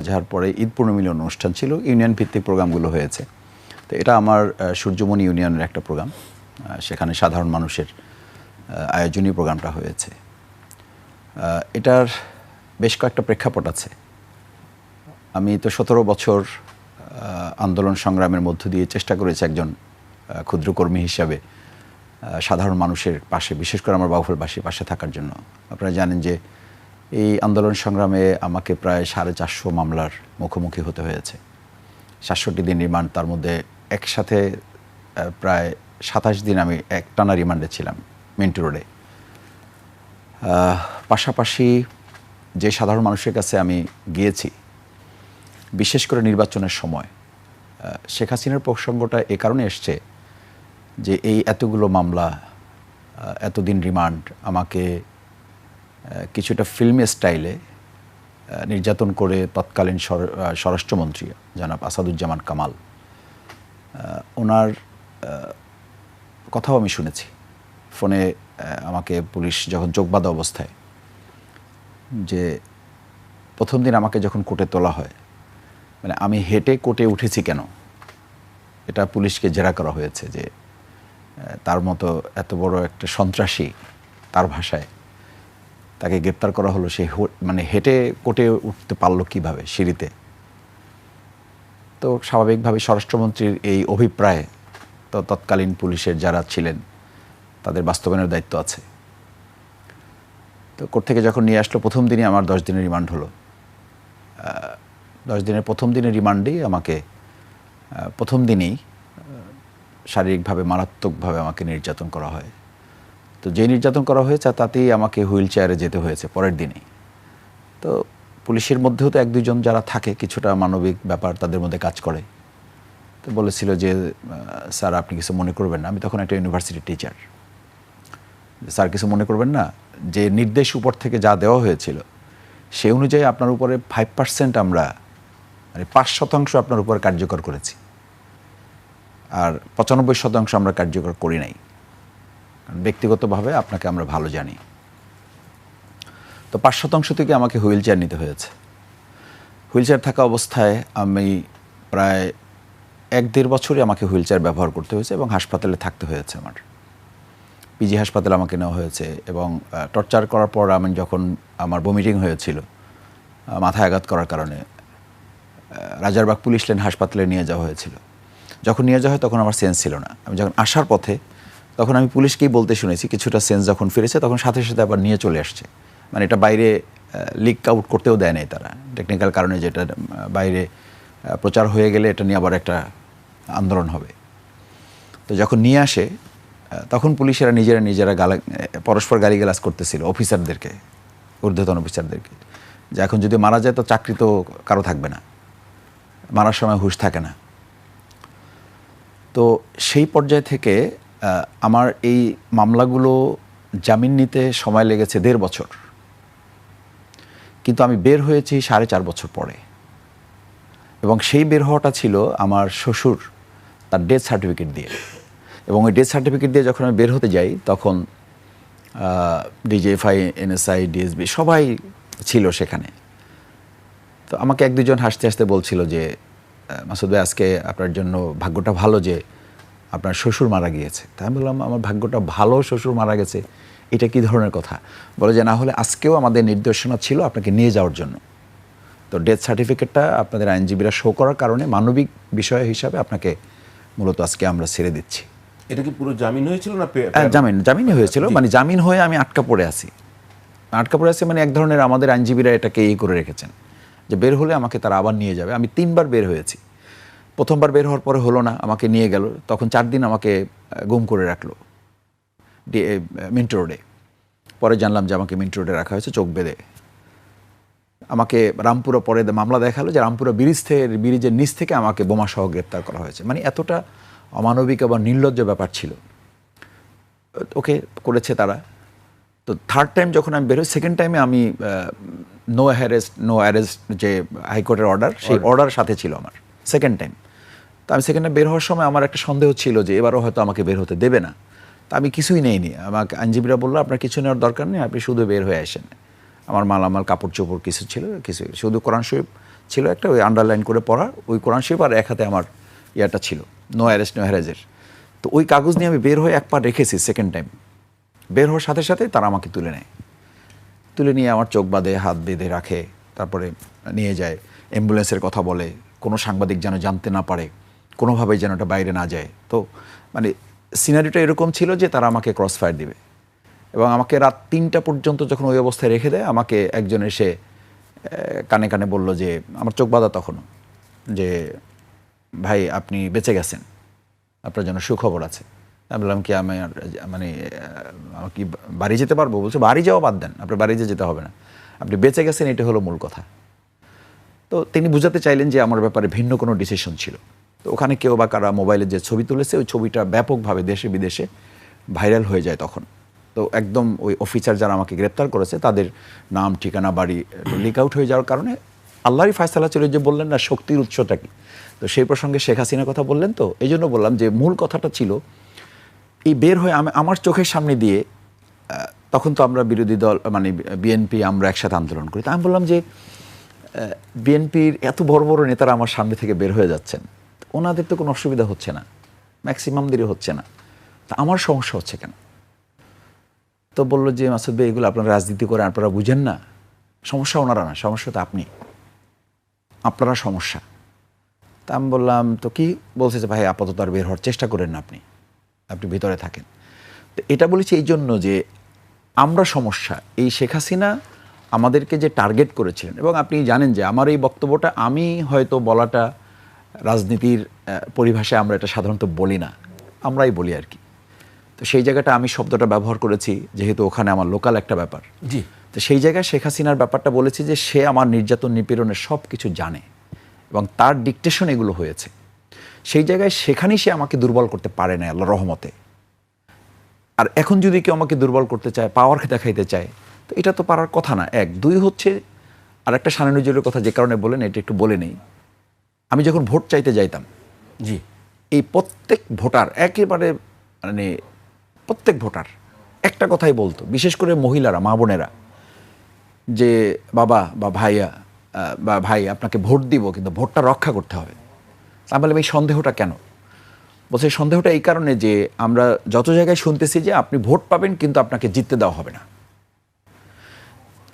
যার পরে ঈদ পূর্ণমিলন অনুষ্ঠান ছিল, ইউনিয়ন ভিত্তিক প্রোগ্রামগুলো হয়েছে। তো এটা আমার সূর্যমণি ইউনিয়নের একটা প্রোগ্রাম, সেখানে সাধারণ মানুষের আয়োজনীয় প্রোগ্রামটা হয়েছে। এটার বেশ কয়েকটা প্রেক্ষাপট আছে। আমি তো 17 বছর আন্দোলন সংগ্রামের মধ্য দিয়ে চেষ্টা করেছি একজন ক্ষুদ্রকর্মী হিসাবে সাধারণ মানুষের পাশে, বিশেষ করে আমার বাউফলবাসীর পাশে থাকার জন্য। আপনারা জানেন যে এই আন্দোলন সংগ্রামে আমাকে প্রায় 450 মামলার মুখোমুখি হতে হয়েছে। 67 দিন রিমান্ড, তার মধ্যে একসাথে প্রায় 27 দিন আমি একটানা রিমান্ডে ছিলাম মিন্টু রোডে। পাশাপাশি যে সাধারণ মানুষের কাছে আমি গিয়েছি, বিশেষ করে নির্বাচনের সময়, শেখ হাসিনার প্রসঙ্গটা এ কারণে এসছে যে এই এতগুলো মামলা, এতদিন রিমান্ড আমাকে কিছুটা ফিল্মি স্টাইলে নির্যাতন করে তৎকালীন স্বরাষ্ট্রমন্ত্রী জনাব আসাদুজ্জামান কামাল, ওনার কথাও আমি শুনেছি। ফোনে আমাকে পুলিশ যখন চোখবাঁধা অবস্থায়, যে প্রথম দিন আমাকে যখন কোর্টে তোলা হয়, মানে আমি হেঁটে কোর্টে উঠেছি কেন, এটা পুলিশকে জেরা করা হয়েছে যে তার মতো এত বড় একটা সন্ত্রাসী, তার ভাষায় তাকে গ্রেপ্তার করা হলো, সে মানে হেঁটে কোর্টে উঠতে পারলো কীভাবে সিঁড়িতে। তো স্বাভাবিকভাবে স্বরাষ্ট্রমন্ত্রীর এই অভিপ্রায় তো তৎকালীন পুলিশের যারা ছিলেন তাদের বাস্তবায়নের দায়িত্ব আছে। তো কোর্ট থেকে যখন নিয়ে আসলো, প্রথম দিনই আমার 10 দিনের রিমান্ড হলো। 10 দিনের প্রথম দিনের রিমান্ডেই আমাকে প্রথম দিনেই শারীরিকভাবে মারাত্মকভাবে আমাকে নির্যাতন করা হয়। তো যে নির্যাতন করা হয়েছে তাতেই আমাকে হুইল চেয়ারে যেতে হয়েছে পরের দিনেই। তো পুলিশের মধ্যেও তো 1-2 জন যারা থাকে, কিছুটা মানবিক ব্যাপার তাদের মধ্যে কাজ করে। তো বলেছিল যে স্যার আপনি কিছু মনে করবেন না। আমি তখন একটা ইউনিভার্সিটির টিচার। স্যার কিছু মনে করবেন না, যে নির্দেশ উপর থেকে যা দেওয়া হয়েছিল সে অনুযায়ী আপনার উপরে 5% আমরা, মানে 5% আপনার উপর কার্যকর করেছি, আর 95% আমরা কার্যকর করি নাই। ব্যক্তিগতভাবে আপনাকে আমরা ভালো জানি। তো 5% থেকে আমাকে হুইল চেয়ার নিতে হয়েছে। হুইল চেয়ার থাকা অবস্থায় আমি প্রায় 1-1.5 বছরই আমাকে হুইল চেয়ার ব্যবহার করতে হয়েছে এবং হাসপাতালে থাকতে হয়েছে। আমার পিজি হাসপাতালে আমাকে নেওয়া হয়েছে এবং টর্চার করার পর আমি যখন আমার ভমিটিং হয়েছিল মাথায় আঘাত করার কারণে, রাজারবাগ পুলিশ লাইন হাসপাতালে নিয়ে যাওয়া হয়েছিল। যখন নিয়ে যাওয়া হয় তখন আমার সেন্স ছিল না। আমি যখন আসার পথে, তখন আমি পুলিশকেই বলতে শুনেছি কিছুটা সেন্স যখন ফিরেছে তখন সাথে সাথে আবার নিয়ে চলে আসছে। মানে এটা বাইরে লিক আউট করতেও দেয় নাই তারা, টেকনিক্যাল কারণে, যেটা বাইরে প্রচার হয়ে গেলে এটা নিয়ে আবার একটা আন্দোলন হবে। তো যখন নিয়ে আসে তখন পুলিশেরা নিজেরা পরস্পর গালিগালাজ করতেছিল অফিসারদেরকে, ঊর্ধ্বতন অফিসারদেরকে, যে এখন যদি মারা যায় তো চাকরি তো কারো থাকবে না, মারার সময় হুঁশ থাকে না। তো সেই পর্যায় থেকে আমার এই মামলাগুলো জামিন নিতে সময় লেগেছে 1.5 বছর, কিন্তু আমি বের হয়েছি 4.5 বছর পরে। এবং সেই বের হওয়াটা ছিল আমার শ্বশুর তার ডেথ সার্টিফিকেট দিয়ে। এবং ওই ডেথ সার্টিফিকেট দিয়ে যখন আমি বের হতে যাই তখন ডিজিএফআই, এনএসআই, ডিএসবি সবাই ছিল সেখানে। তো আমাকে 1-2 জন হাসতে হাসতে বলছিল যে মাসুদ ভাই, আজকে আপনার জন্য ভাগ্যটা ভালো যে আপনার শ্বশুর মারা গিয়েছে। তাই আমি বললাম, আমার ভাগ্যটা ভালো শ্বশুর মারা গেছে, এটা কী ধরনের কথা? বলে যে না হলে আজকেও আমাদের নির্দেশনা ছিল আপনাকে নিয়ে যাওয়ার জন্য। তো ডেথ সার্টিফিকেটটা আপনাদের আইনজীবীরা শো করার কারণে মানবিক বিষয় হিসাবে আপনাকে মূলত আজকে আমরা ছেড়ে দিচ্ছি। এটা কি পুরো জামিন হয়েছিল না? জামিনই হয়েছিল। মানে জামিন হয়ে আমি আটকা পড়ে আছি মানে এক ধরনের আমাদের আইনজীবীরা এটাকে করে রেখেছেন যে বের হলে আমাকে তারা আবার নিয়ে যাবে। আমি 3 বার বের হয়েছি। প্রথমবার বের হওয়ার পরে হলো না, আমাকে নিয়ে গেল। তখন 4 দিন আমাকে গুম করে রাখলো মিন্টু রোডে। পরে জানলাম যে আমাকে মিন্টু রোডে রাখা হয়েছে চোখ বেঁধে। আমাকে রামপুরা পরে মামলা দেখালো যে রামপুরা ব্রিজের নিচ থেকে আমাকে বোমাসহ গ্রেপ্তার করা হয়েছে। মানে এতটা অমানবিক এবং নির্লজ্জ ব্যাপার ছিল। ওকে করেছে তারা। তো 3rd টাইম যখন আমি বেরোই, 2nd টাইমে আমি নো অ্যারেস্ট যে হাইকোর্টের অর্ডার, সেই অর্ডার সাথে ছিল আমার 2nd টাইম। তো আমি 2nd টাইম বের হওয়ার সময় আমার একটা সন্দেহ ছিল যে এবারও হয়তো আমাকে বের হতে দেবে না। তা আমি কিছুই নেইনি। আমাকে আইনজীবীরা বললো আপনার কিছু নেওয়ার দরকার নেই, আপনি শুধু বের হয়ে আসেন। আমার মালামাল, কাপড় চোপড় কিছু ছিল, কিছু শুধু কোরআন শরীফ ছিল একটা, ওই আন্ডারলাইন করে পড়া, ওই কোরআন শরীফ আর এক হাতে আমার ইয়াটা ছিল, নো অ্যারেস্ট নো হ্যারেজের। তো ওই কাগজ নিয়ে আমি বের হয়ে এক পা রেখেছি, সেকেন্ড টাইম বের হওয়ার সাথে সাথে তারা আমাকে তুলে নেয়, তুলে নিয়ে আমার চোখ বাঁধে, হাত বেঁধে রাখে, তারপরে নিয়ে যায়, অ্যাম্বুলেন্সের কথা বলে, কোনো সাংবাদিক যেন জানতে না পারে, কোনোভাবেই যেন এটা বাইরে না যায়। তো মানে সিনারিটা এরকম ছিল যে তারা আমাকে ক্রস ফায়ার দিবে, এবং আমাকে রাত 3টা পর্যন্ত যখন ওই অবস্থায় রেখে দেয়, আমাকে একজন এসে কানে কানে বলল যে, আমার চোখ বাঁধা তখনও, যে ভাই আপনি বেঁচে গেছেন, আপনার জন্য সুখবর আছে। আমি বললাম কি আমি মানে আমার কি বাড়ি যেতে পারবো? বলছে বাড়ি যাওয়া বাদ দেন, আপনার বাড়িতে যেতে হবে না, আপনি বেঁচে গেছেন, এটা হলো মূল কথা। তো তিনি বুঝাতে চাইলেন যে আমার ব্যাপারে ভিন্ন কোনো ডিসিশন ছিল। তো ওখানে কেউ বা কারা মোবাইলে যে ছবি তুলেছে, ওই ছবিটা ব্যাপকভাবে দেশে বিদেশে ভাইরাল হয়ে যায় তখন। তো একদম ওই অফিসার যারা আমাকে গ্রেপ্তার করেছে তাদের নাম, ঠিকানা, বাড়ি লিক আউট হয়ে যাওয়ার কারণে আল্লাহরই ফায়সালা ছিল, যে বললেন না শক্তির উৎসটা কি। তো সেই প্রসঙ্গে শেখ হাসিনার কথা বললেন, তো এই জন্য বললাম যে মূল কথাটা ছিল এই বের হয়ে আমার চোখের সামনে দিয়ে, তখন তো আমরা বিরোধী দল মানে বিএনপি আমরা একসাথে আন্দোলন করি। তা আমি বললাম যে বিএনপির এত বড় বড় নেতারা আমার সামনে থেকে বের হয়ে যাচ্ছেন, ওনাদের তো কোনো অসুবিধা হচ্ছে না, ম্যাক্সিমামদেরই হচ্ছে না, তা আমার সমস্যা হচ্ছে কেন? তো বললো যে মাসুদ ভাই এগুলো আপনারা রাজনীতি করে আপনারা বুঝেন না, সমস্যা ওনারা না, সমস্যা তো আপনি, আপনারা সমস্যা। তা আমি বললাম তো কি বলছে, যে ভাই আপাতত আর বের হওয়ার চেষ্টা করেন না, আপনি ভিতরে থাকেন। তো এটা বলেছি এই জন্য যে আমরা সমস্যা, এই শেখ হাসিনা আমাদেরকে যে টার্গেট করেছিলেন, এবং আপনি জানেন যে আমার এই বক্তব্যটা আমি হয়তো বলাটা রাজনীতির পরিভাষায় আমরা এটা সাধারণত বলি না, আমরাই বলি আর কি। তো সেই জায়গাটা আমি শব্দটা ব্যবহার করেছি, যেহেতু ওখানে আমার লোকাল একটা ব্যাপার। জি। তো সেই জায়গায় শেখ হাসিনার ব্যাপারটা বলেছি যে সে আমার নির্যাতন নিপীড়নের সব কিছু জানে এবং তার ডিকটেশন এগুলো হয়েছে। সেই জায়গায় সেখানেই সে আমাকে দুর্বল করতে পারে না আল্লাহর রহমতে। আর এখন যদি কেউ আমাকে দুর্বল করতে চায়, পাওয়ার দেখাইতে চায়, তো এটা তো পারার কথা না। এক, দুই হচ্ছে আর একটা শানে নজরুলের কথা যে কারণে বলেন, এটা একটু বলে নেই। আমি যখন ভোট চাইতে যাইতাম, জি, এই প্রত্যেক ভোটার একেবারে মানে প্রত্যেক ভোটার একটা কথাই বলতো, বিশেষ করে মহিলারা, মা বোনেরা, যে বাবা বা ভাইয়া বা ভাই আপনাকে ভোট দিব, কিন্তু ভোটটা রক্ষা করতে হবে। আমি বললাম এই সন্দেহটা কেন? বলছে সন্দেহটা এই কারণে যে আমরা যত জায়গায় শুনতেছি যে আপনি ভোট পাবেন কিন্তু আপনাকে জিততে দেওয়া হবে না।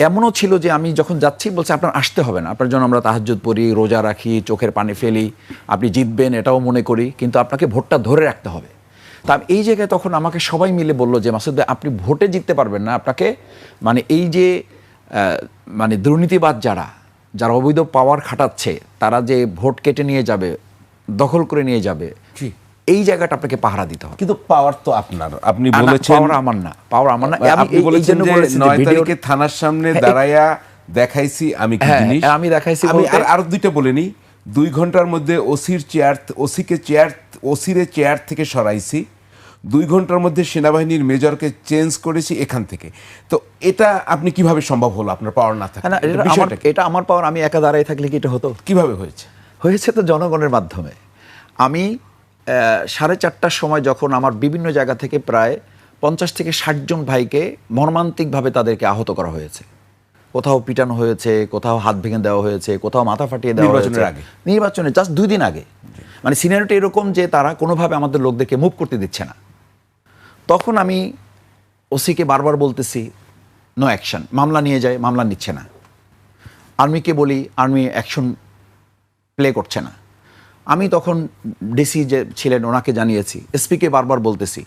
এমনও ছিল যে আমি যখন যাচ্ছি বলছে আপনার আসতে হবে না, আপনার জন্য আমরা তাহাজ্জুদ পড়ি, রোজা রাখি, চোখের পানি ফেলি, আপনি জিতবেন এটাও মনে করি, কিন্তু আপনাকে ভোটটা ধরে রাখতে হবে। তা এই জায়গায় তখন আমাকে সবাই মিলে বললো যে মাসুদ ভাই আপনি ভোটে জিততে পারবেন না, আপনাকে মানে এই যে মানে দুর্নীতিবাদ যারা অবৈধ পাওয়ার খাটাচ্ছে, তারা যে ভোট কেটে নিয়ে যাবে, দখল করে নিয়ে যাবে, জি, এই জায়গাটা আপনাকে পাহারা দিতে হবে। কিন্তু পাওয়ার তো আপনার, আপনি বলেছেন পাওয়ার আমার না, পাওয়ার আমার না। আপনি বলেছেন যে 9 তারিখে থানার সামনে দাঁড়ায়া দেখাইছি আমি কি জিনিস, আমি দেখাইছি। আমি আর দুইটা বলে নিই, 2 ঘন্টার মধ্যে ওসিরে চেয়ার থেকে সরাইছি, 2 ঘন্টার মধ্যে সেনাবাহিনীর মেজরকে চেঞ্জ করেছি এখান থেকে। তো এটা আপনি কিভাবে সম্ভব হলো আপনার পাওয়ার না থাকে? এটা আমার পাওয়ার, আমি একা দাঁড়াই থাকলে কি এটা হতো? কিভাবে হয়েছে? হয়েছে তো জনগণের মাধ্যমে। আমি 4:30টার সময় যখন আমার বিভিন্ন জায়গা থেকে প্রায় 50 থেকে 60 জন ভাইকে মর্মান্তিকভাবে তাদেরকে আহত করা হয়েছে, কোথাও পিটানো হয়েছে, কোথাও হাত ভেঙে দেওয়া হয়েছে, কোথাও মাথা ফাটিয়ে দেওয়া হয়েছে নির্বাচনে জাস্ট 2 দিন আগে। মানে সিনারিওটা এরকম যে তারা কোনোভাবে আমাদের লোকদেরকে মুভ করতে দিচ্ছে না। তখন আমি ওসিকে বারবার বলতেছি নো অ্যাকশন, মামলা নিয়ে যায়, মামলা নিচ্ছে না। আর্মিকে বলি, আর্মি অ্যাকশন প্লে করছে না। আমি তখন ডিসি যে ছিলেন ওনাকে জানিয়েছি, এসপিকে বারবার বলতেছি,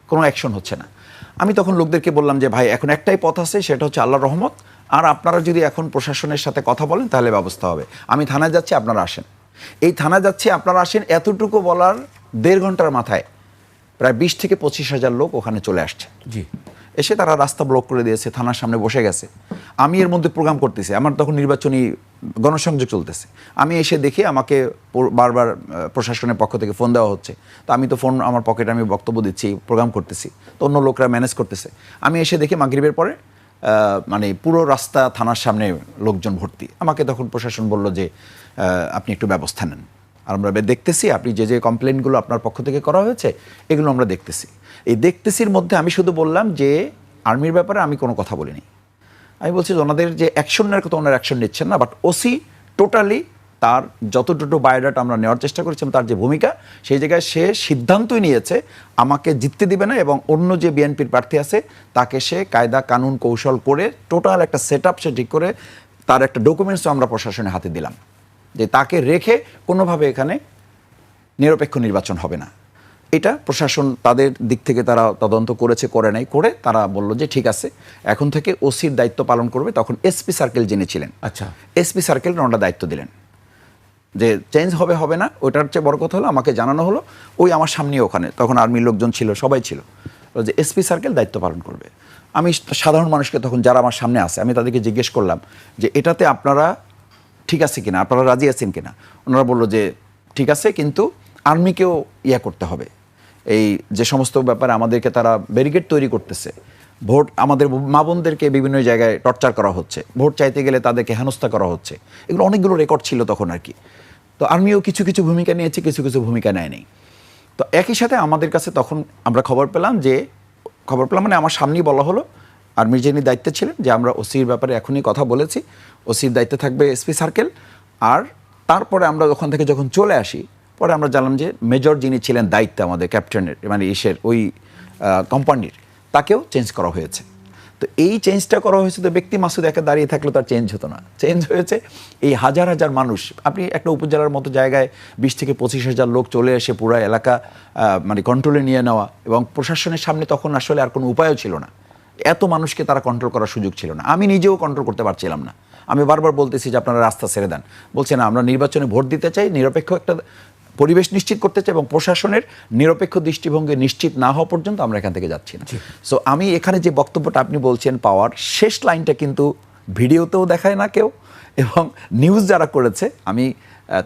কোনো অ্যাকশন হচ্ছে না। আমি তখন লোকদেরকে বললাম যে ভাই এখন একটাই পথ আছে, সেটা হচ্ছে আল্লাহর রহমত, আর আপনারা যদি এখন প্রশাসনের সাথে কথা বলেন তাহলে ব্যবস্থা হবে। আমি থানায় যাচ্ছি, আপনারা আসেন। এই থানায় যাচ্ছি, আপনারা আসেন, এতটুকু বলার 1.5 ঘন্টার মাথায় প্রায় 20 থেকে 25 হাজার লোক ওখানে চলে আসছে। জি, এসে তারা রাস্তা ব্লক করে দিয়েছে, থানার সামনে বসে গেছে। আমি এর মধ্যে প্রোগ্রাম করতেছি, আমার তখন নির্বাচনী গণসংযোগ চলতেছে। আমি এসে দেখি আমাকে বারবার প্রশাসনের পক্ষ থেকে ফোন দেওয়া হচ্ছে। তো আমি তো ফোন আমার পকেটে, আমি বক্তব্য দিচ্ছি, প্রোগ্রাম করতেছি, তো অন্য লোকরা ম্যানেজ করতেছে। আমি এসে দেখি মাগরিবের পরে মানে পুরো রাস্তা থানার সামনে লোকজন ভর্তি। আমাকে তখন প্রশাসন বলল যে আপনি একটু ব্যবস্থা নেন, আর আমরা দেখতেছি আপনি যে যে কমপ্লেনগুলো আপনার পক্ষ থেকে করা হয়েছে এগুলো আমরা দেখতেছি। এই দেখতেছির মধ্যে আমি শুধু বললাম যে আর্মির ব্যাপারে আমি কোনো কথা বলিনি। আমি বলছি যে ওনাদের যে অ্যাকশন নেওয়ার কথা, ওনার অ্যাকশন নিচ্ছেন না, বাট ওসি টোটালি তার যতটুকু বায়োডাটা আমরা নেওয়ার চেষ্টা করেছিলাম, তার যে ভূমিকা, সেই জায়গায় সে সিদ্ধান্তই নিয়েছে আমাকে জিততে দিবে না, এবং অন্য যে বিএনপির প্রার্থী আছে তাকে সে কায়দা কানুন কৌশল করে টোটাল একটা সেট আপ সে ঠিক করে তার একটা ডকুমেন্টসও আমরা প্রশাসনের হাতে দিলাম যে তাকে রেখে কোনোভাবে এখানে নিরপেক্ষ নির্বাচন হবে না। এটা প্রশাসন তাদের দিক থেকে তারা তদন্ত করেছে, করে নাই, করে তারা বলল যে ঠিক আছে, এখন থেকে ওসির দায়িত্ব পালন করবে। তখন এসপি সার্কেল যিনি ছিলেন, আচ্ছা, এসপি সার্কেল ওনারা দায়িত্ব দিলেন যে চেঞ্জ হবে হবে না, ওটার চেয়ে বড় কথা হলো আমাকে জানানো হলো, ওই আমার সামনে ওখানে তখন আর্মির লোকজন ছিল, সবাই ছিল, যে এসপি সার্কেল দায়িত্ব পালন করবে। আমি সাধারণ মানুষকে তখন যারা আমার সামনে আছে আমি তাদেরকে জিজ্ঞেস করলাম যে এটাতে আপনারা ঠিক আছে কিনা, আপনারা রাজি আছেন কিনা। ওনারা বললো যে ঠিক আছে, কিন্তু আর্মিকেও ইয়া করতে হবে, এই যে সমস্ত ব্যাপারে আমাদেরকে তারা ব্যারিকেড তৈরি করতেছে, ভোট আমাদের মা বোনদেরকে বিভিন্ন জায়গায় টর্চার করা হচ্ছে, ভোট চাইতে গেলে তাদেরকে হেনস্থা করা হচ্ছে, এগুলো অনেকগুলো রেকর্ড ছিল তখন আর কি। তো আর্মিও কিছু কিছু ভূমিকা নিয়েছে, কিছু কিছু ভূমিকা নেয়নি। তো একই সাথে আমাদের কাছে তখন আমরা খবর পেলাম মানে আমার সামনেই বলা হলো, আর্মির যিনি দায়িত্বে ছিলেন, যে আমরা ওসির ব্যাপারে এখনই কথা বলেছি, ওসির দায়িত্বে থাকবে এসপি সার্কেল। আর তারপরে আমরা ওখান থেকে যখন চলে আসি, পরে আমরা জানলাম যে মেজর যিনি ছিলেন দায়িত্বে আমাদের ক্যাপ্টেনের, মানে ওই কোম্পানির, তাকেও চেঞ্জ করা হয়েছে। তো এই চেঞ্জটা করা হয়েছে, তো ব্যক্তি মাসুদ একা দাঁড়িয়ে থাকলে তার চেঞ্জ হতো না, চেঞ্জ হয়েছে এই হাজার হাজার মানুষ। আপনি একটা উপজেলার মতো জায়গায় 20 থেকে 25,000 লোক চলে এসে পুরো এলাকা মানে কন্ট্রোলে নিয়ে নেওয়া, এবং প্রশাসনের সামনে তখন আসলে আর কোনো উপায়ও ছিল না, এত মানুষকে তারা কন্ট্রোল করার সুযোগ ছিল না। আমি নিজেও কন্ট্রোল করতে পারছিলাম না। আমি বারবার বলতেছি যে আপনারা রাস্তা ছেড়ে দেন, বলছে না আমরা নির্বাচনে ভোট দিতে চাই, নিরপেক্ষ একটা পরিবেশ নিশ্চিত করতে চাই, এবং প্রশাসনের নিরপেক্ষ দৃষ্টিভঙ্গি নিশ্চিত না হওয়া পর্যন্ত আমরা এখান থেকে যাচ্ছি না। সো আমি এখানে যে বক্তব্যটা আপনি বলছেন পাওয়ার, শেষ লাইনটা কিন্তু ভিডিওতেও দেখায় না কেউ, এবং নিউজ যারা করেছে আমি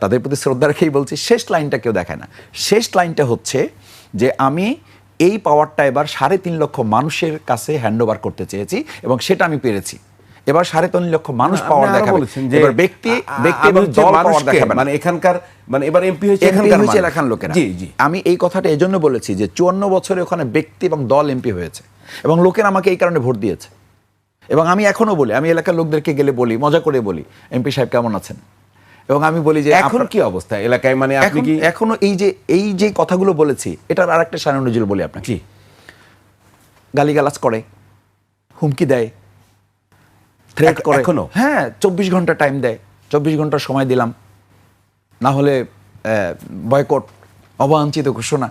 তাদের প্রতি শ্রদ্ধা রেখেই বলছি, শেষ লাইনটা কেউ দেখায় না। শেষ লাইনটা হচ্ছে যে আমি এই পাওয়ারটা এবার 3.5 লক্ষ মানুষের কাছে হ্যান্ডওভার করতে চেয়েছি, এবং সেটা আমি পেরেছি। এবার 3.5 লক্ষ মানুষ পাওয়ার দেখাবে, এবার ব্যক্তি এবং দল পাওয়ার দেখাবে, মানে এখানকার মানে এবার এমপি হয়েছে এলাকার লোকেরা। জি জি, আমি এই কথাটা এজন্য বলেছি যে 54 বছরে ওখানে ব্যক্তি এবং দল এমপি হয়েছে, এবং লোকেরা আমাকে এই কারণে ভোট দিয়েছে। এবং আমি এখনো বলি, আমি এলাকার লোকদেরকে গেলে বলি, মজা করে বলি, এমপি সাহেব কেমন আছেন, এবং আমি বলি যে এখন কি অবস্থা এলাকায়, মানে আপনি কি এখনো এই যে কথাগুলো বলেছি, এটার আরেকটা শানে নজরুল বলি আপনাকে, গালিগালাজ করে, হুমকি দেয়, থ্রেট করে এখনো। হ্যাঁ, 24 ঘন্টা টাইম দেয়, 24 ঘন্টা সময় দিলাম, না হলে বয়কট, অবাঞ্ছিত ঘোষণা,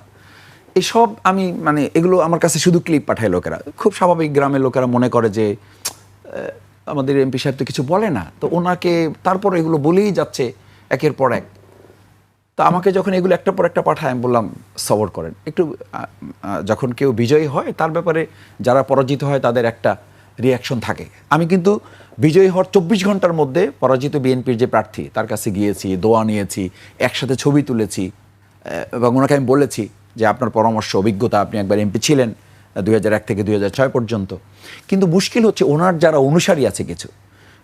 এসব আমি মানে এগুলো আমার কাছে শুধু ক্লিপ পাঠায় লোকেরা। খুব স্বাভাবিক, গ্রামের লোকেরা মনে করে যে আমাদের এমপি সাহেব তো কিছু বলে না, তো ওনাকে তারপর এগুলো বলেই যাচ্ছে একের পর এক। তো আমাকে যখন এগুলো একটা পর একটা পাঠায়, আমি বললাম সবর করেন একটু, যখন কেউ বিজয়ী হয় তার ব্যাপারে যারা পরাজিত হয় তাদের একটা রিয়াকশন থাকে। আমি কিন্তু বিজয়ী হওয়ার 24 ঘন্টার মধ্যে পরাজিত বিএনপির যে প্রার্থী তার কাছে গিয়েছি, দোয়া নিয়েছি, একসাথে ছবি তুলেছি, এবং ওনাকে আমি বলেছি যে আপনার পরামর্শ, অভিজ্ঞতা, আপনি একবার এমপি ছিলেন 2001 থেকে 2006 পর্যন্ত। কিন্তু মুশকিল হচ্ছে ওনার যারা অনুসারী আছে কিছু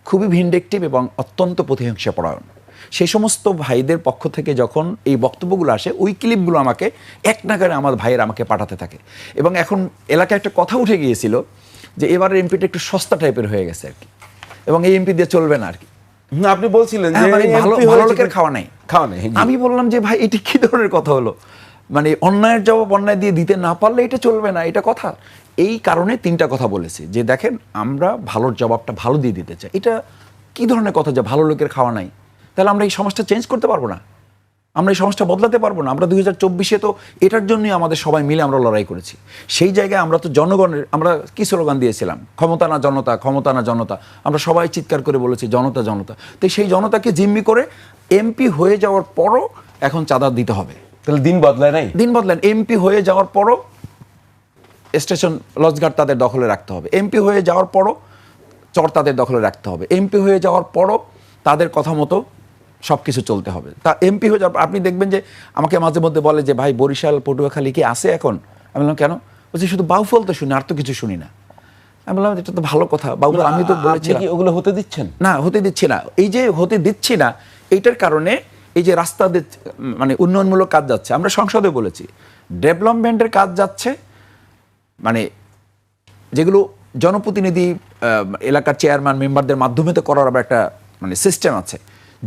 খুবই ভিনডেক্টিভ এবং অত্যন্ত প্রতিহিংসা পরায়ণ, সেই সমস্ত ভাইদের পক্ষ থেকে যখন এই বক্তব্যগুলো আসে, ওই ক্লিপগুলো আমাকে এক নাগারে আমার ভাইয়ের আমাকে পাঠাতে থাকে। এবং এখন এলাকায় একটা কথা উঠে গিয়েছিল যে এবারের এমপিটা একটু সস্তা টাইপের হয়ে গেছে আর কি, এবং এই এমপি দিয়ে চলবে না আর কি। আপনি বলছিলেন যে ভালো লোকের খাওয়া নাই। আমি বললাম যে ভাই এটি কি ধরনের কথা হলো, মানে অন্যায়ের জবাব অন্যায় দিয়ে দিতে না পারলে এটা চলবে না, এটা কথা। এই কারণে 3টা কথা বলেছি যে দেখেন আমরা ভালোর জবাবটা ভালো দিয়ে দিতে চাই। এটা কি ধরনের কথা যে ভালো লোকের খাওয়া নাই? তাহলে আমরা এই সমাজটা চেঞ্জ করতে পারবো না, আমরা এই সমাজটা বদলাতে পারবো না। আমরা 2024-এ তো এটার জন্যই আমাদের সবাই মিলে আমরা লড়াই করেছি। সেই জায়গায় আমরা তো জনগণের, আমরা কি স্লোগান দিয়েছিলাম, ক্ষমতা না জনতা, ক্ষমতা না জনতা। আমরা সবাই চিৎকার করে বলেছি জনতা জনতা। তো সেই জনতাকে জিম্মি করে এমপি হয়ে যাওয়ার পরও এখন চাঁদা দিতে হবে। তাহলে দিন বদলায় নাই, দিন বদলান। এমপি হয়ে যাওয়ার পরও স্টেশন লঞ্চঘাট তাদের দখলে রাখতে হবে, এমপি হয়ে যাওয়ার পরও চর তাদের দখলে রাখতে হবে, এমপি হয়ে যাওয়ার পরও তাদের কথা মতো সব কিছু চলতে হবে। তা এমপি হয়ে যাওয়ার আপনি দেখবেন যে আমাকে মাঝে মধ্যে বলে যে ভাই বরিশাল পটুয়াখালী কি আছে এখন? আমি বললাম কেন? বলছি শুধু বাউফল তো শুনি, আর তো কিছু শুনি না। আমি বললাম এটা তো ভালো কথা, বাউফল আমি তো বলেছি ওগুলো হতে দিচ্ছেন না, হতে দিচ্ছি না। এই যে হতে দিচ্ছি না, এইটার কারণে এই যে রাস্তা মানে উন্নয়নমূলক কাজ যাচ্ছে, আমরা সংসদে বলেছি ডেভেলপমেন্টের কাজ যাচ্ছে, মানে যেগুলো জনপ্রতিনিধি এলাকার চেয়ারম্যান মেম্বারদের মাধ্যমে তো করার আবার একটা মানে সিস্টেম আছে,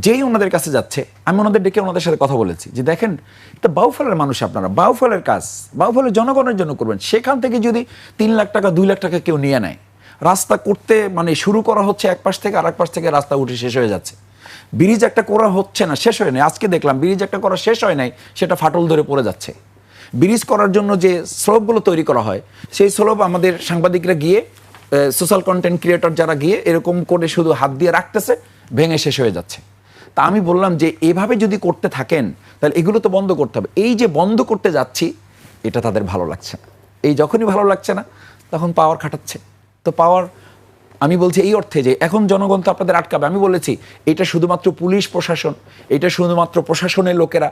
যেই ওনাদের কাছে যাচ্ছে আমি ওনাদের ডেকে ওনাদের সাথে কথা বলেছি যে দেখেন এটা বাউফলের মানুষ, আপনারা বাউফলের কাজ বাউফলের জনগণের জন্য করবেন। সেখান থেকে যদি 3 লাখ টাকা 2 লাখ টাকা কেউ নিয়ে নেয়, রাস্তা করতে মানে শুরু করা হচ্ছে এক পাশ থেকে আর এক পাশ থেকে রাস্তা উঠে শেষ হয়ে যাচ্ছে, ব্রিজ একটা করা হচ্ছে না, শেষ হয় নাই। আজকে দেখলাম ব্রিজ একটা করা শেষ হয় নাই, সেটা ফাটল ধরে পড়ে যাচ্ছে। ব্রিজ করার জন্য যে স্লোপগুলো তৈরি করা হয় সেই স্লোপ আমাদের সাংবাদিকরা গিয়ে, সোশ্যাল কন্টেন্ট ক্রিয়েটর যারা গিয়ে এরকম করে শুধু হাত দিয়ে রাখতেছে, ভেঙে শেষ হয়ে যাচ্ছে। তা আমি বললাম যে এভাবে যদি করতে থাকেন তাহলে এগুলো তো বন্ধ করতে হবে। এই যে বন্ধ করতে যাচ্ছি এটা তাদের ভালো লাগছে না, এই যখনই ভালো লাগছে না তখন পাওয়ার খাটাচ্ছে। তো পাওয়ার আমি বলছি এই অর্থে যে এখন জনগণ তো আপনাদের আটকাবে। আমি বলেছি এটা শুধুমাত্র পুলিশ প্রশাসন, এটা শুধুমাত্র প্রশাসনের লোকেরা,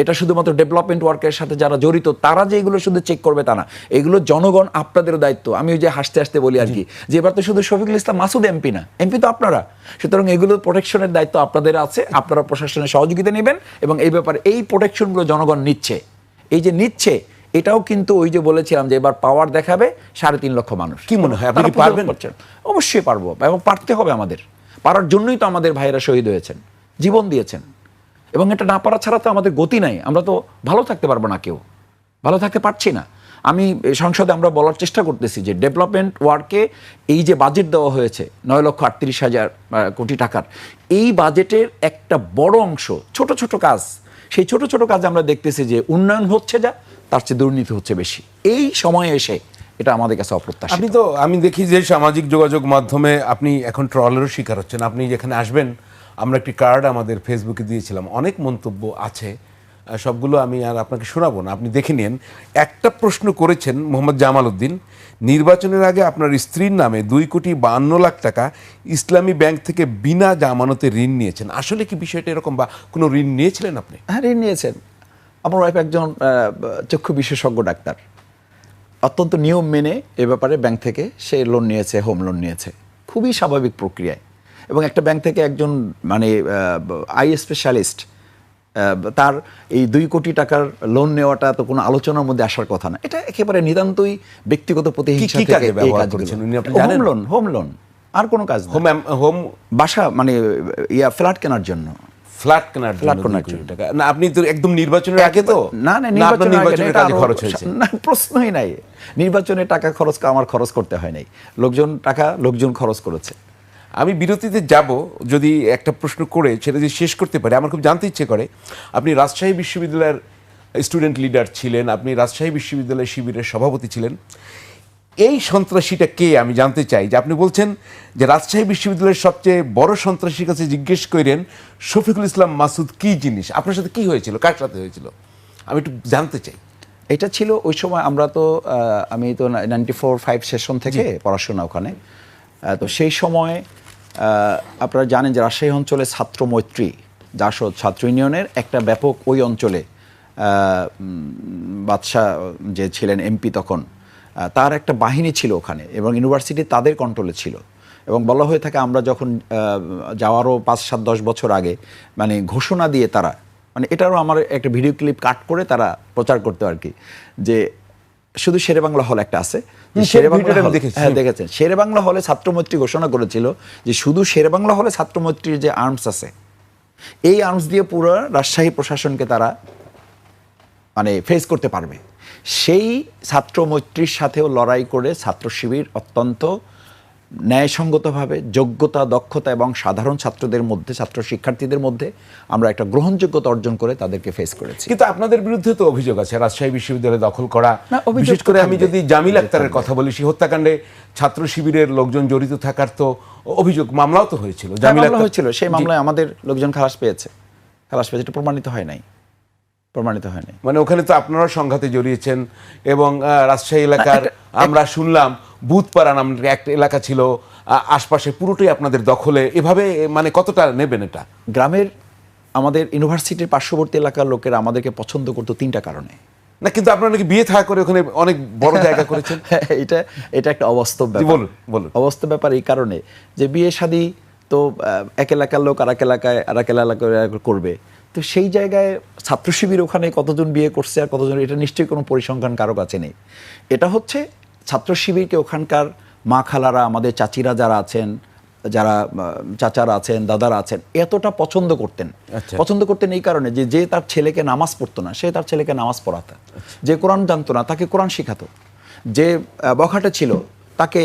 এটা শুধুমাত্র ডেভেলপমেন্ট ওয়ার্কের সাথে যারা জড়িত তারা যে এগুলো শুধু চেক করবে তা না, এগুলো জনগণ আপনাদেরও দায়িত্ব। আমি ওই যে হাসতে হাসতে বলি আর কি যে এবার তো শুধু শফিকুল ইসলাম মাসুদ এমপি না, এমপি তো আপনারা, সুতরাং এগুলো প্রোটেকশনের দায়িত্ব আপনাদের আছে, আপনারা প্রশাসনের সহযোগিতা নেবেন এবং এই ব্যাপারে এই প্রোটেকশনগুলো জনগণ নিচ্ছে। এই যে নিচ্ছে এটাও কিন্তু ওই যে বলেছিলাম যে এবার পাওয়ার দেখাবে 3.5 লক্ষ মানুষ। কি মনে হয় আপনি কি পারবেন? অবশ্যই পারবো এবং পারতে হবে আমাদের, পারার জন্যই তো আমাদের ভাইয়েরা শহীদ হয়েছেন, জীবন দিয়েছেন। এবং এটা না পারা ছাড়া তো আমাদের গতি নাই, আমরা তো ভালো থাকতে পারবো না, কেউ ভালো থাকতে পারছি না। আমি সংসদে আমরা বলার চেষ্টা করতেছি যে ডেভেলপমেন্ট ওয়ার্কে এই যে বাজেট দেওয়া হয়েছে 9,38,000 কোটি টাকার, এই বাজেটের একটা বড় অংশ ছোট ছোট কাজ, সেই ছোট ছোট কাজে আমরা দেখতেছি যে উন্নয়ন হচ্ছে যা তার চেয়ে দুর্নীতি হচ্ছে বেশি। এই সময়ে এসে এটা আমাদের কাছে অপ্রত্যাশিত। আপনি তো আমি দেখি যে সামাজিক যোগাযোগ মাধ্যমে আপনি এখন ট্রলেরও শিকার হচ্ছেন। আপনি যেখানে আসবেন আমরা একটি কার্ড আমাদের ফেসবুকে দিয়েছিলাম, অনেক মন্তব্য আছে, সবগুলো আমি আর আপনাকে শোনাবো না, আপনি দেখে নিন। একটা প্রশ্ন করেছেন মোহাম্মদ জামাল উদ্দিন, নির্বাচনের আগে আপনার স্ত্রীর নামে 2,52,00,000 টাকা ইসলামী ব্যাংক থেকে বিনা জামানতে ঋণ নিয়েছেন, আসলে কি বিষয়টা এরকম বা কোনো ঋণ নিয়েছিলেন আপনি? হ্যাঁ, ঋণ নিয়েছেন। আমার ওয়াইফ একজন চক্ষু বিশেষজ্ঞ ডাক্তার, অত্যন্ত নিয়ম মেনে এ ব্যাপারে ব্যাংক থেকে সে লোন নিয়েছে, হোম লোন নিয়েছে, খুবই স্বাভাবিক প্রক্রিয়ায়। এবং একটা ব্যাংক থেকে একজন মানে আই স্পেশালিস্ট তার এই 2 কোটি টাকার লোন নেওয়াটা তো কোনো আলোচনার মধ্যে আসার কথা না, এটা একেবারে নিতান্তই ব্যক্তিগত প্রতিহিংসা থেকে এই কাজগুলো। হোম লোন আর কোনো কাজ না, হোম বাসা মানে ফ্ল্যাট কেনার জন্য, ফ্ল্যাট কেনার জন্য টাকা না। আপনি তো একদম নির্বাচনের আগে তো না নির্বাচনের কাজে খরচ হয়েছে না, প্রশ্নই নাই। নির্বাচনে টাকা খরচ আমার খরচ করতে হয় নাই, লোকজন খরচ করেছে। আমি বিরতিতে যাব, যদি একটা প্রশ্ন করে সেটা যদি শেষ করতে পারে আমার খুব জানতে ইচ্ছে করে। আপনি রাজশাহী বিশ্ববিদ্যালয়ের স্টুডেন্ট লিডার ছিলেন, আপনি রাজশাহী বিশ্ববিদ্যালয়ের শিবিরের সভাপতি ছিলেন, এই সন্ত্রাসীটা কে আমি জানতে চাই। যে আপনি বলছেন যে রাজশাহী বিশ্ববিদ্যালয়ের সবচেয়ে বড় সন্ত্রাসীর কাছে জিজ্ঞেস করেন শফিকুল ইসলাম মাসুদ কি জিনিস, আপনার সাথে কি হয়েছিল, কার সাথে হয়েছিল, আমি একটু জানতে চাই। এটা ছিল ওই সময় আমরা তো আমি তো 94-5 সেশন থেকে পড়াশোনা ওখানে, তো সেই সময় আপনারা জানেন যে রাজশাহী অঞ্চলে ছাত্র মৈত্রী জাসদ ছাত্র ইউনিয়নের একটা ব্যাপক ওই অঞ্চলে বাদশাহ যে ছিলেন এমপি তখন, তার একটা বাহিনী ছিল ওখানে এবং ইউনিভার্সিটি তাদের কন্ট্রোলে ছিল। এবং বলা হয়ে থাকে আমরা যখন যাওয়ারও 5-7-10 বছর আগে মানে ঘোষণা দিয়ে তারা, মানে এটারও আমার একটা ভিডিও ক্লিপ কাট করে তারা প্রচার করতে আর কি, যে শুধু শেরেবাংলা হল একটা আছে, দেখেছেন শেরেবাংলা হলে ছাত্রমৈত্রী ঘোষণা করেছিল যে শুধু শেরেবাংলা হলে ছাত্রমৈত্রীর যে আর্মস আছে এই আর্মস দিয়ে পুরো রাজশাহী প্রশাসনকে তারা মানে ফেস করতে পারবে। সেই ছাত্রমৈত্রীর সাথেও লড়াই করে ছাত্র শিবির অত্যন্ত ন্যায়সঙ্গতভাবে যোগ্যতা, দক্ষতা এবং সাধারণ ছাত্রদের মধ্যে, ছাত্র শিক্ষার্থীদের মধ্যে আমরা একটা গ্রহণযোগ্যতা অর্জন করে তাদেরকে ফেস করেছি। কিন্তু আপনাদের বিরুদ্ধে তো অভিযোগ আছে রাজশাহী বিশ্ববিদ্যালয় দখল করা, বিশেষ করে আমি যদি জামিল আক্তারের কথা বলি, সেই হত্যাকাণ্ডে ছাত্র শিবিরের লোকজন জড়িত থাকার তো অভিযোগ, মামলাও তো হয়েছিল, জামিল আক্তার হয়েছিল, সেই মামলায় আমাদের লোকজন খালাস পেয়েছে, এটা প্রমাণিত হয় নাই। মানে ওখানে তো আপনারা সংঘাতে জড়িয়েছেন এবং রাজশাহী এলাকার আমরা শুনলাম বুধপাড়া নাম একটা এলাকা ছিল, আশপাশে পুরোটাই আপনাদের দখলে, এভাবে মানে কতটা নেবেন এটা? গ্রামের আমাদের ইউনিভার্সিটির পার্শ্ববর্তী এলাকার লোকেরা আমাদেরকে পছন্দ করতো 3টা কারণে। না কিন্তু আপনারা নাকি বিয়ে থা করে ওখানে অনেক বড় জায়গা করেছেন। এটা একটা অবাস্তব ব্যাপার। বলুন। অবাস্তব ব্যাপার এই কারণে যে বিয়ে শাদী তো এক এলাকার লোক আর এক এলাকায় করবে, তো সেই জায়গায় ছাত্র শিবির ওখানে কতজন বিয়ে করছে আর কতজন, এটা নিশ্চয়ই কোনো পরিসংখ্যান কারো কাছে নেই। এটা হচ্ছে ছাত্র শিবিরকে ওখানকার মা খালারা, আমাদের চাচিরা যারা আছেন, যারা চাচারা আছেন, দাদারা আছেন, এতটা পছন্দ করতেন। আচ্ছা। পছন্দ করতেন এই কারণে যে যে তার ছেলেকে নামাজ পড়তো না, সে তার ছেলেকে নামাজ পড়াতো। যে কোরআন জানতো না, তাকে কোরআন শেখাতো। যে বখাটে ছিল, তাকে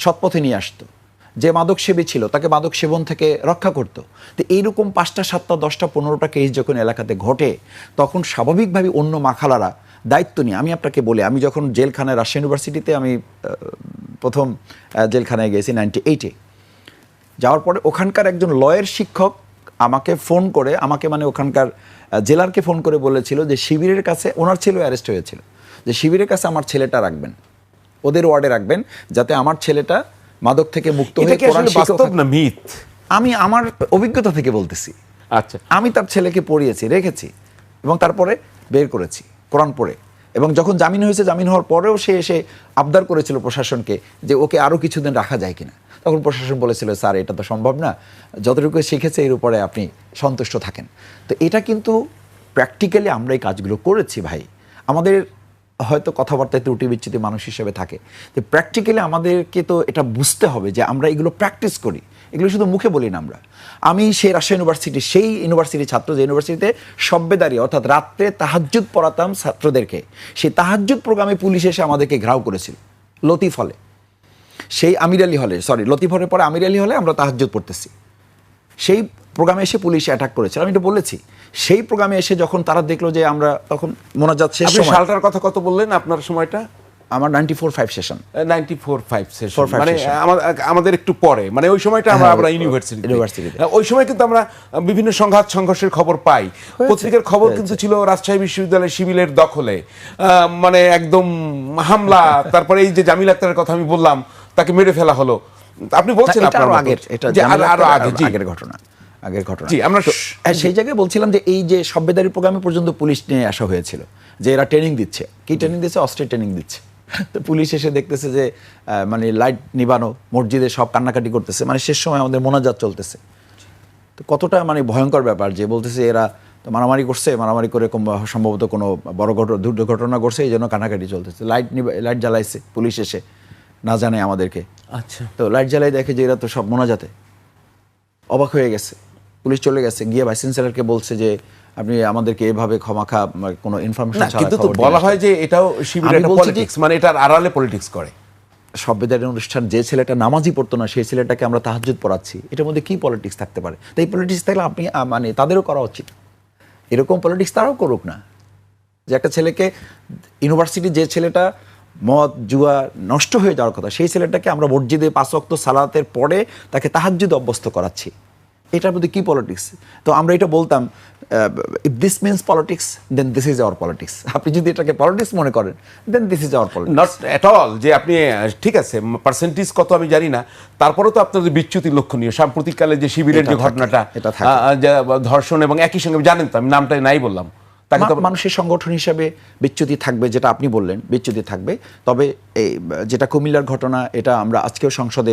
সৎপথে নিয়ে আসতো। যে মাদক সেবী ছিল, তাকে মাদক সেবন থেকে রক্ষা করতো। তো এইরকম 5টা 7টা 10টা 15টা কেস যখন এলাকাতে ঘটে, তখন স্বাভাবিকভাবে অন্য মাখালারা দায়িত্ব নিয়ে, আমি আপনাকে বলি, আমি যখন জেলখানায়, রাজশাহী ইউনিভার্সিটিতে আমি প্রথম জেলখানায় গেছি 98-এ, যাওয়ার পরে ওখানকার একজন লয়ের শিক্ষক আমাকে ফোন করে, আমাকে মানে ওখানকার জেলারকে ফোন করে বলেছিল যে শিবিরের কাছে, ওনার ছেলে অ্যারেস্ট হয়েছিল, যে শিবিরের কাছে আমার ছেলেটা রাখবেন, ওদের ওয়ার্ডে রাখবেন, যাতে আমার ছেলেটা মাদক থেকে মুক্ত হয়ে কোরআন শিক্ষক বাস্তব না মিথ? আমি আমার অভিজ্ঞতা থেকে বলতেছি। আচ্ছা, আমি তার ছেলেকে পড়িয়েছি, রেখেছি, এবং তারপরে বের করেছি কোরআন পড়ে। এবং যখন জামিন হয়েছে, জামিন হওয়ার পরেও সে এসে আবদার করেছিল প্রশাসনকে যে ওকে আরও কিছুদিন রাখা যায় কিনা। তখন প্রশাসন বলেছিল, স্যার এটা তো সম্ভব না, যতটুকু শিখেছে এর উপরে আপনি সন্তুষ্ট থাকেন। তো এটা কিন্তু প্র্যাকটিক্যালি আমরা এই কাজগুলো করেছি ভাই। আমাদের হয়তো কথাবার্তায় ত্রুটি বিচ্যুতি মানুষ হিসেবে থাকে, তো প্র্যাকটিক্যালি আমাদেরকে তো এটা বুঝতে হবে যে আমরা এগুলো প্র্যাকটিস করি, এগুলো শুধু মুখে বলি না আমরা। আমি সেই রাজশাহী ইউনিভার্সিটি, সেই ইউনিভার্সিটির ছাত্র যে ইউনিভার্সিটিতে সব্বেদারি অর্থাৎ রাত্রে তাহাজ্জুদ পড়াতাম ছাত্রদেরকে, সেই তাহাজ্জুদ প্রোগ্রামে পুলিশ এসে আমাদেরকে ঘেরাও করেছিল লতিফ হলে, সেই আমির আলী হলে, লতিফ হলের পরে আমির আলী হলে আমরা তাহাজ্জুদ পড়তেছি, সেই প্রোগ্রামে এসে পুলিশ অ্যাটাক করেছিল। আমি এটা বলেছি, সেই প্রোগ্রামে এসে যখন তারা দেখলো যে আমরা, তখন মোনাজাত শেষ আপনি সময়, সালটার কথা কত বললেন আপনার সময়টা? আমার 94-5 সেশন, 94-5 সেশন, 4-5 মানে session। আমাদের একটু পরে, মানে ওই সময়টা আমরা ইউনিভার্সিটিতে, ওই সময় কিন্তু আমরা বিভিন্ন সংঘাত সংঘর্ষের খবর পাই। পত্রিকার খবর কিন্তু ছিল রাজশাহী বিশ্ববিদ্যালয়ের শিবিরের দখলে, মানে একদম হামলা। তারপরে এই যে জামিল আক্তারের কথা আমি বললাম, তাকে মেরে ফেলা হলো। আপনি বলছেন আপনার আগের, এটা আরো আগে, আগের ঘটনা, আগের ঘটনা। জি, আমরা সেই জায়গায় বলছিলাম যে এই যে সব্বেদারি প্রোগ্রামে পর্যন্ত পুলিশ নিয়ে আসা হয়েছিল, যে এরা ট্রেনিং দিচ্ছে। কি ট্রেনিং দিচ্ছে? অস্ত্রের ট্রেনিং দিচ্ছে। তো পুলিশ এসে দেখতেছে যে মানে লাইট নিবানো, মসজিদে সব কান্নাকাটি করতেছে, মানে শেষ সময় আমাদের মোনাজাত চলতেছে। তো কতটা মানে ভয়ঙ্কর ব্যাপার, যে বলতেছে এরা তো মারামারি করছে, মারামারি করে সম্ভবত কোনো বড় দুর্ঘটনা ঘটছে, এই জন্য কান্নাকাটি চলতেছে। লাইট জ্বালাইছে পুলিশ এসে, না জানে আমাদেরকে। আচ্ছা, তো লাইট জ্বালাই দেখে যে এরা তো সব মোনাজাতে, অবাক হয়ে গেছে। পুলিশ চলে গেছে, গিয়ে ভাইস চ্যান্সেলরকে বলছে যে আপনি আমাদেরকে এভাবে ক্ষমাখা কোনো ইনফরমেশন ছাড়া, কিন্তু তো বলা হয় যে এটাও শিবিরের একটা পলিটিক্স, মানে এটার আড়ালে পলিটিক্স করে। সভ্যতার অনুষ্ঠান, যে ছেলেটা নামাজই পড়তো না সেই ছেলেটাকে আমরা তাহাজ্জুদ পড়াচ্ছি, এটার মধ্যে কি পলিটিক্স থাকতে পারে? তো এই পলিটিক্স থাকলে আপনি মানে তাদেরও করা উচিত, এরকম পলিটিক্স তারাও করুক না। যে একটা ছেলেকে ইউনিভার্সিটি, যে ছেলেটা মদ জুয়া নষ্ট হয়ে যাওয়ার কথা, সেই ছেলেটাকে আমরা মসজিদে 5 ওয়াক্ত সালাতের পরে তাকে তাহাজ্জুদ অভ্যস্ত করাচ্ছি, এটার মধ্যে কি পলিটিক্স? তো আমরা এটা বলতাম, if this means politics then this is our politics. আপনি যদি এটাকে পলিটিক্স মনে করেন, then this is our politics. Not at all যে আপনি, ঠিক আছে পার্সেন্টেজ কত আমি জানি না, তারপরেও তো আপনাদের বিচ্যুতি লক্ষণীয়। সাম্প্রতিককালে যে শিবিরের যে ঘটনাটা, ধর্ষণ এবং একই সঙ্গে, জানেন তো আমি নামটাই নাই বললাম, তাকে তো মানুষের সংগঠন হিসাবে বিচ্যুতি থাকবে, যেটা আপনি বললেন বিচ্যুতি থাকবে। তবে এই যেটা কুমিল্লার ঘটনা, এটা আমরা আজকেও সংসদে